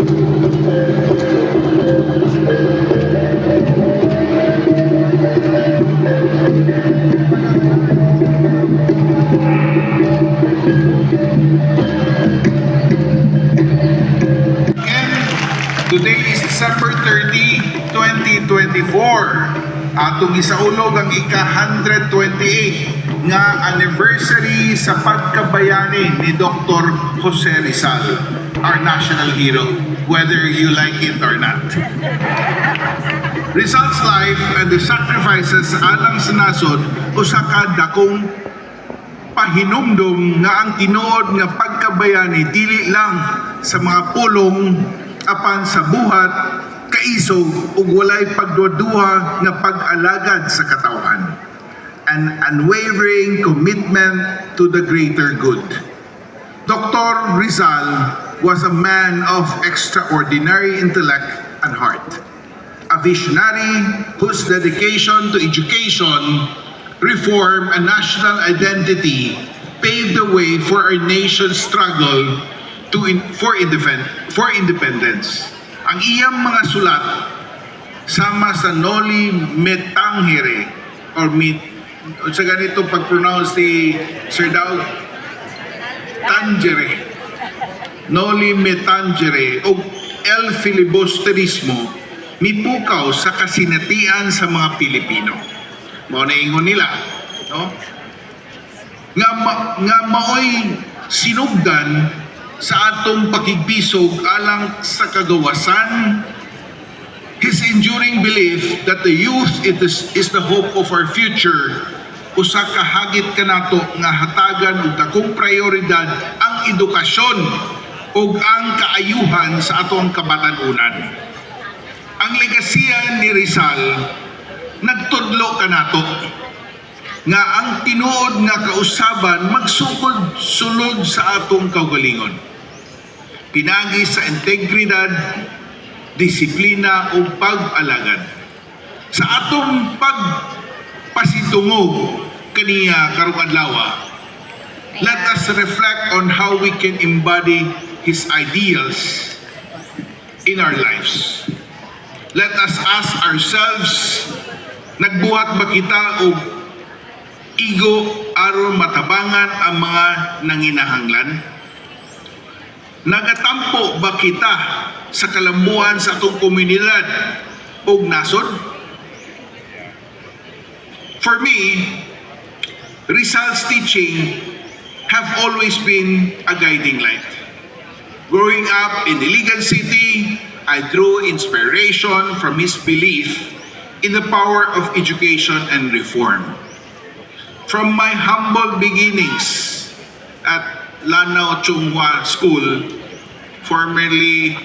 Today is December 30, 2024. Atong isaulog ang ika-128 nga anniversary sa pagkabayani ni Dr. Jose Rizal, our national hero, whether you like it or not. Rizal's life and the sacrifices alang sa nasod usa ka dakong pahinumdom nga ang tinuod nga pagkabayani dili lang sa mga pulong apan sa buhat, kaisog ug walay pagduduha nga pag-alagad sa katawhan. An unwavering commitment to the greater good. Dr. Rizal was a man of extraordinary intellect and heart. A visionary whose dedication to education, reform, and national identity paved the way for our nation's struggle for independence. Ang iyang mga sulat sama sa Noli Me Tangere or sa ganito pag-pronounce ni Sir Daw Tangere, Noli Me Tangere o El Filibusterismo mipukaw sa kasinatian sa mga Pilipino. Mao na ingon nila, no? Nga maoy sinugdan sa atong pakigbisog alang sa kagawasan. His enduring belief that the youth is the hope of our future, usa ka hagit kanato nga hatagan og dakong prioridad ang edukasyon ug ang kaayuhan sa atong kabatanunan. Ang legasiya ni Rizal nagtudlo kanato nga ang tinuod nga kausaban magsukod-sulod sa atong kaugalingon. Pinagi sa integridad, disiplina o pag-alagad. Sa atong pagpasitungog kaniya karong adlaw, let us reflect on how we can embody his ideals in our lives. Let us ask ourselves, nagbuhat ba kita og igo aron matabangan ang mga nanginahanglan? Nagatampo ba kita sa kalamuan sa atong komunidad o nasod? For me, Rizal's teaching have always been a guiding light. Growing up in Iligan City, I drew inspiration from his belief in the power of education and reform. From my humble beginnings at Lanao Chunghua School, formerly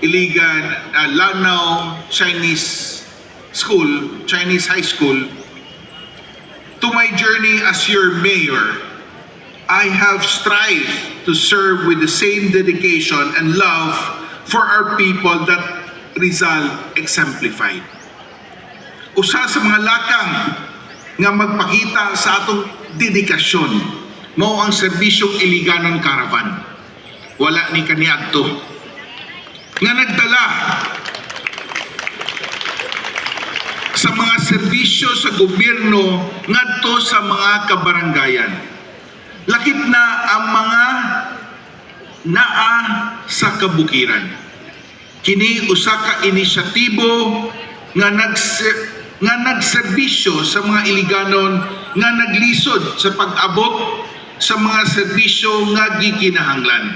Iligan, Lanao Chinese School, Chinese High School, to my journey as your mayor, I have strived to serve with the same dedication and love for our people that Rizal exemplified. Usa sa mga lakang nga magpakita sa atong dedikasyon mao ang serbisyong Iliganon Caravan. Wala ni kaniadto nga nagdala sa mga serbisyo sa gobyerno ngadto sa mga kabaranggayan. Lakip na ang mga naa sa kabukiran. Kini usa ka inisyatibo nga nagserbisyo sa mga Iliganon nga naglisod sa pag-abot sa mga serbisyo nga gikinahanglan.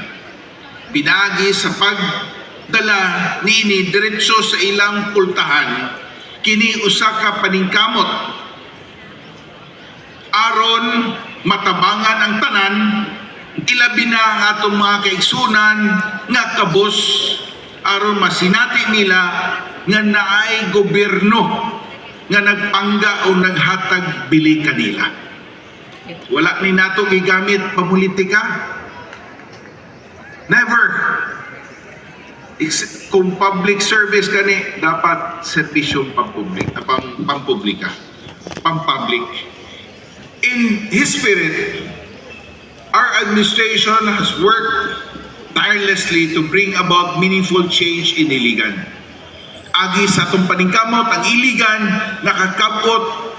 Pinagi sa pagdala niini diretso sa ilang pultahan, kini usa ka paningkamot aron matabangan ang tanan, ilabi na ang atong mga kaigsunan nga kabos aron masinati nila nga naay gobyerno nga nagpangga o naghatag bili kanila. Wala ni nato gigamit pamulitika. Never. Kung public service kani, dapat serbisyong pampublika. Pampublic. In his spirit, our administration has worked tirelessly to bring about meaningful change in Iligan. Agi sa atong paningkamot, ang Iligan nakakabot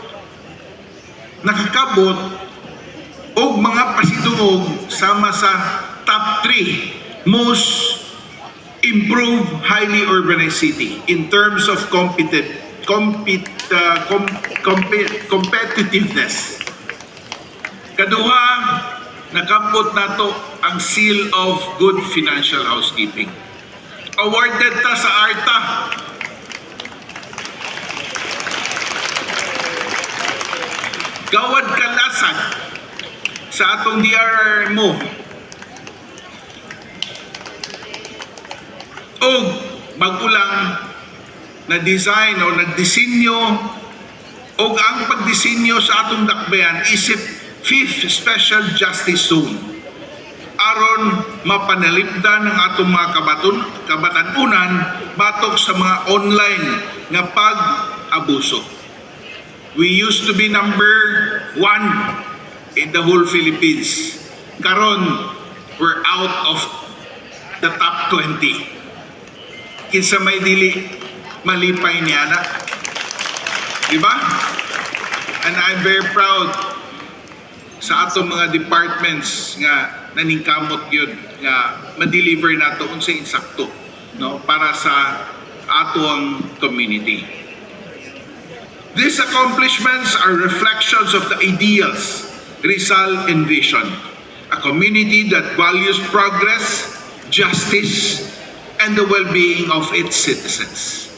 og mga pasidungog sama sa top 3 most improved highly urbanized city in terms of competitiveness. Kaduha, nakabot nato ang seal of good financial housekeeping. Awarded ta sa ARTA. Gawad kalasag sa atong DRRMO. O bagulang na design o nagdisenyo o ang pagdisenyo sa atong dakbayan isip 5th Special Justice Zone aron mapanalipdan ng atong mga kabatanunan batok sa mga online nga pag-abuso. We used to be number 1 in the whole Philippines. Karon, we're out of the top 20. Kinsa may dili malipay niya na. Diba? And I'm very proud sa atong mga departments nga naningkamot yun nga ma-deliver nato unsay insakto, no, para sa atong community. These accomplishments are reflections of the ideals Rizal envisioned, a community that values progress, justice, and the well-being of its citizens.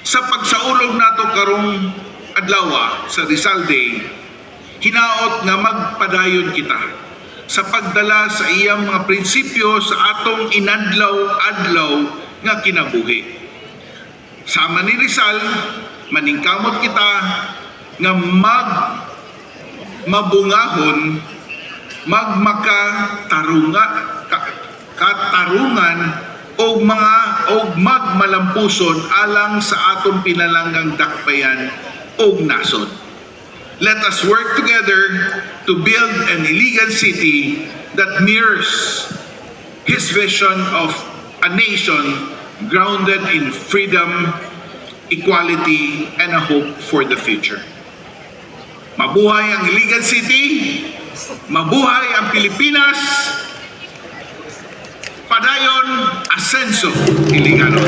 Sa pagsaulog nato karong adlaw sa Rizal Day, hinaot nga magpadayon kita sa pagdala sa iyang mga prinsipyo sa atong inadlaw-adlaw nga kinabuhi. Sama ni Rizal, maningkamot kita nga mabungahon, katarungan o magmalampuson alang sa atong pinalanggang dakbayan o nasod. Let us work together to build an Iligan city that mirrors his vision of a nation grounded in freedom, equality, and a hope for the future. Mabuhay ang Iligan City, mabuhay ang Pilipinas, padayon, asenso, Iligano.